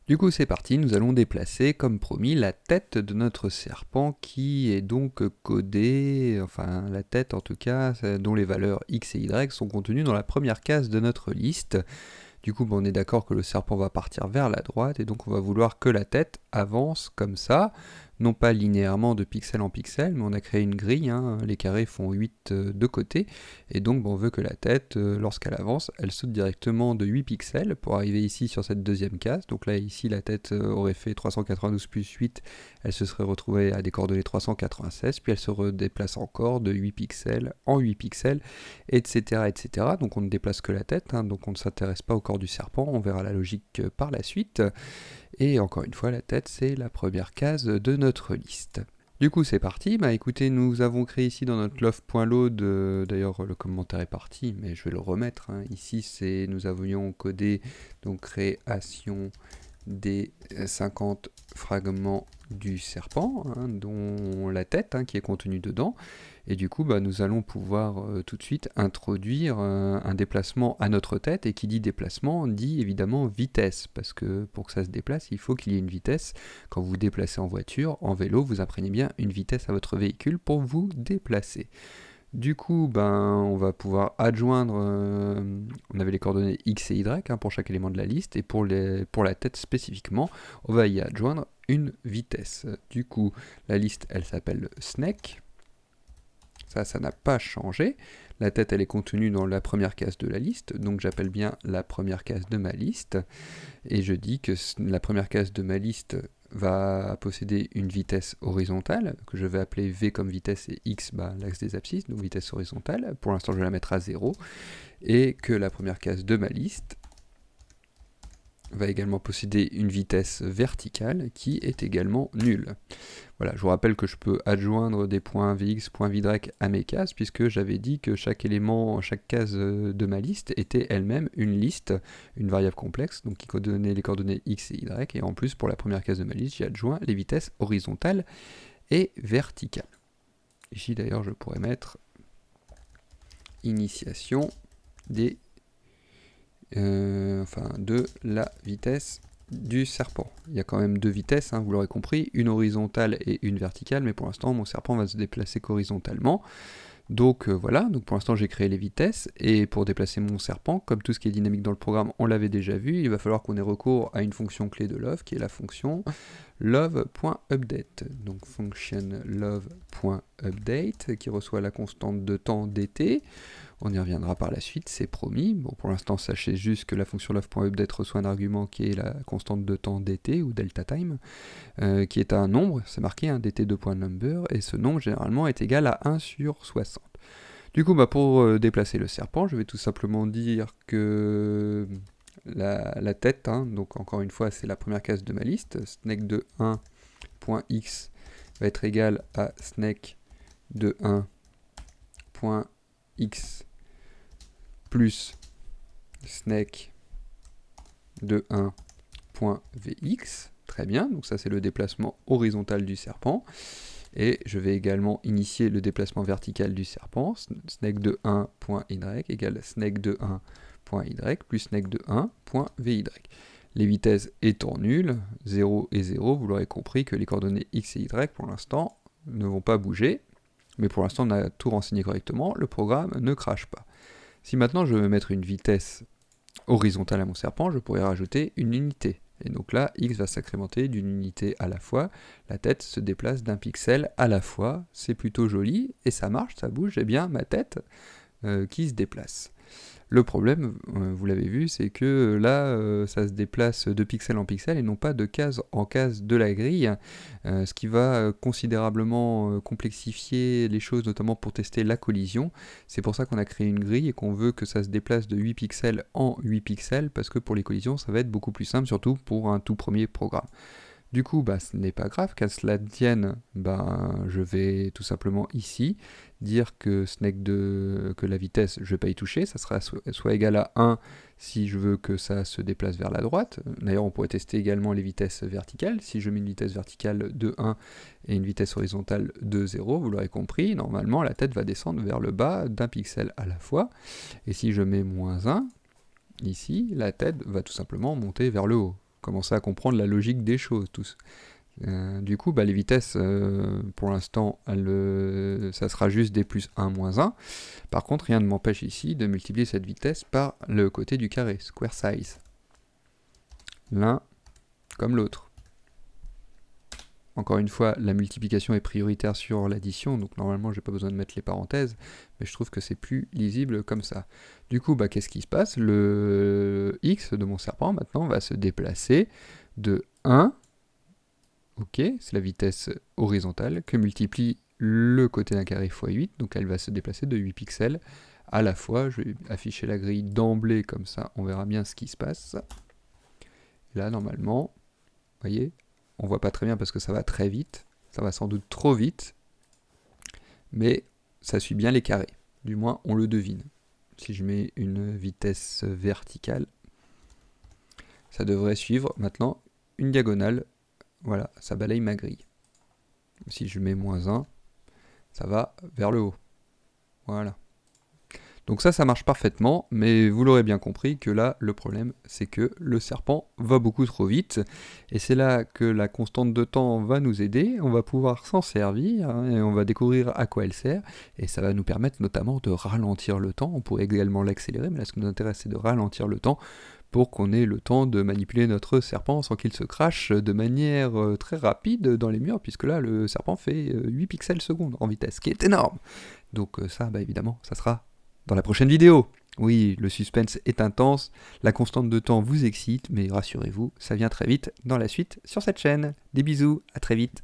Du coup c'est parti, nous allons déplacer comme promis la tête de notre serpent qui est donc codée, enfin la tête en tout cas, dont les valeurs x et y sont contenues dans la première case de notre liste. Du coup on est d'accord que le serpent va partir vers la droite et donc on va vouloir que la tête avance comme ça, non pas linéairement de pixel en pixel, mais on a créé une grille, les carrés font 8 de côté, et donc on veut que la tête, lorsqu'elle avance, elle saute directement de 8 pixels pour arriver ici sur cette deuxième case. Donc là ici la tête aurait fait 392 plus 8, elle se serait retrouvée à des coordonnées 396, puis elle se redéplace encore de 8 pixels en 8 pixels, etc. etc. Donc on ne déplace que la tête, donc on ne s'intéresse pas au corps du serpent, on verra la logique par la suite. Et encore une fois, la tête, c'est la première case de notre liste. Du coup, c'est parti. Écoutez, nous avons créé ici dans notre love.load, d'ailleurs le commentaire est parti, mais je vais le remettre. Ici, nous avions codé donc création des 50 fragments du serpent, dont la tête qui est contenue dedans. Et du coup, nous allons pouvoir tout de suite introduire un déplacement à notre tête. Et qui dit déplacement dit évidemment vitesse, parce que pour que ça se déplace, il faut qu'il y ait une vitesse. Quand vous vous déplacez en voiture, en vélo, vous imprégnez bien une vitesse à votre véhicule pour vous déplacer. Du coup, on va pouvoir adjoindre, on avait les coordonnées x et y pour chaque élément de la liste, et pour la tête spécifiquement, on va y adjoindre une vitesse. Du coup, la liste, elle s'appelle Snake. Ça n'a pas changé. La tête, elle est contenue dans la première case de la liste, donc j'appelle bien la première case de ma liste, et je dis que la première case de ma liste va posséder une vitesse horizontale, que je vais appeler V comme vitesse et X, l'axe des abscisses, donc vitesse horizontale. Pour l'instant, je vais la mettre à 0, et que la première case de ma liste va également posséder une vitesse verticale qui est également nulle. Voilà, je vous rappelle que je peux adjoindre des points Vx, points Vy à mes cases, puisque j'avais dit que chaque élément, chaque case de ma liste était elle-même une liste, une variable complexe, donc qui donnait les coordonnées x et y, et en plus, pour la première case de ma liste, j'ai adjoint les vitesses horizontales et verticales. Ici, d'ailleurs, je pourrais mettre initiation de la vitesse du serpent. Il y a quand même deux vitesses, vous l'aurez compris, une horizontale et une verticale, mais pour l'instant mon serpent va se déplacer qu'horizontalement. Donc voilà, donc pour l'instant j'ai créé les vitesses, et pour déplacer mon serpent, comme tout ce qui est dynamique dans le programme, on l'avait déjà vu, il va falloir qu'on ait recours à une fonction clé de love, qui est la fonction love.update. Donc function love.update, qui reçoit la constante de temps dt. On y reviendra par la suite, c'est promis. Bon, pour l'instant, sachez juste que la fonction love.update reçoit un argument qui est la constante de temps dt, ou delta time, qui est un nombre, c'est marqué, dt2.number, et ce nombre, généralement, est égal à 1 sur 60. Du coup, pour déplacer le serpent, je vais tout simplement dire que la tête, donc encore une fois, c'est la première case de ma liste, snake de 1.x va être égal à snake de 1.x plus snake de 1.vx. Très bien, donc ça c'est le déplacement horizontal du serpent. Et je vais également initier le déplacement vertical du serpent. Snake de 1.y égale snake de 1.y plus snake de 1.vy. Les vitesses étant nulles, 0 et 0, vous l'aurez compris que les coordonnées x et y pour l'instant ne vont pas bouger. Mais pour l'instant on a tout renseigné correctement, le programme ne crache pas. Si maintenant je veux mettre une vitesse horizontale à mon serpent, je pourrais rajouter une unité. Et donc là, x va s'incrémenter d'une unité à la fois, la tête se déplace d'un pixel à la fois, c'est plutôt joli, et ça marche, ça bouge, j'ai bien ma tête qui se déplace. Le problème, vous l'avez vu, c'est que là, ça se déplace de pixel en pixel et non pas de case en case de la grille, ce qui va considérablement complexifier les choses, notamment pour tester la collision. C'est pour ça qu'on a créé une grille et qu'on veut que ça se déplace de 8 pixels en 8 pixels, parce que pour les collisions, ça va être beaucoup plus simple, surtout pour un tout premier programme. Du coup, ce n'est pas grave, qu'à cela tienne, je vais tout simplement ici dire que que la vitesse, je ne vais pas y toucher, ça sera soit égal à 1 si je veux que ça se déplace vers la droite. D'ailleurs, on pourrait tester également les vitesses verticales. Si je mets une vitesse verticale de 1 et une vitesse horizontale de 0, vous l'aurez compris, normalement la tête va descendre vers le bas d'un pixel à la fois. Et si je mets -1, ici, la tête va tout simplement monter vers le haut. commencez à comprendre la logique des choses tous. Du coup, les vitesses, pour l'instant, ça sera juste des plus 1, moins 1. Par contre, rien ne m'empêche ici de multiplier cette vitesse par le côté du carré, square size. L'un comme l'autre. Encore une fois, la multiplication est prioritaire sur l'addition, donc normalement, j'ai pas besoin de mettre les parenthèses, mais je trouve que c'est plus lisible comme ça. Du coup, qu'est-ce qui se passe? Le x de mon serpent, maintenant, va se déplacer de 1, ok, c'est la vitesse horizontale, que multiplie le côté d'un carré x 8, donc elle va se déplacer de 8 pixels à la fois. Je vais afficher la grille d'emblée, comme ça, on verra bien ce qui se passe. Là, normalement, vous voyez, on voit pas très bien parce que ça va très vite, ça va sans doute trop vite, mais ça suit bien les carrés, du moins on le devine. Si je mets une vitesse verticale, ça devrait suivre maintenant une diagonale, voilà, ça balaye ma grille. Si je mets moins 1, ça va vers le haut, voilà. Donc ça marche parfaitement, mais vous l'aurez bien compris que là, le problème, c'est que le serpent va beaucoup trop vite, et c'est là que la constante de temps va nous aider, on va pouvoir s'en servir, et on va découvrir à quoi elle sert, et ça va nous permettre notamment de ralentir le temps. On pourrait également l'accélérer, mais là, ce qui nous intéresse, c'est de ralentir le temps, pour qu'on ait le temps de manipuler notre serpent sans qu'il se crache de manière très rapide dans les murs, puisque là, le serpent fait 8 pixels secondes en vitesse, ce qui est énorme. Donc ça, évidemment, ça sera dans la prochaine vidéo. Oui, le suspense est intense, la constante de temps vous excite, mais rassurez-vous, ça vient très vite dans la suite sur cette chaîne. Des bisous, à très vite.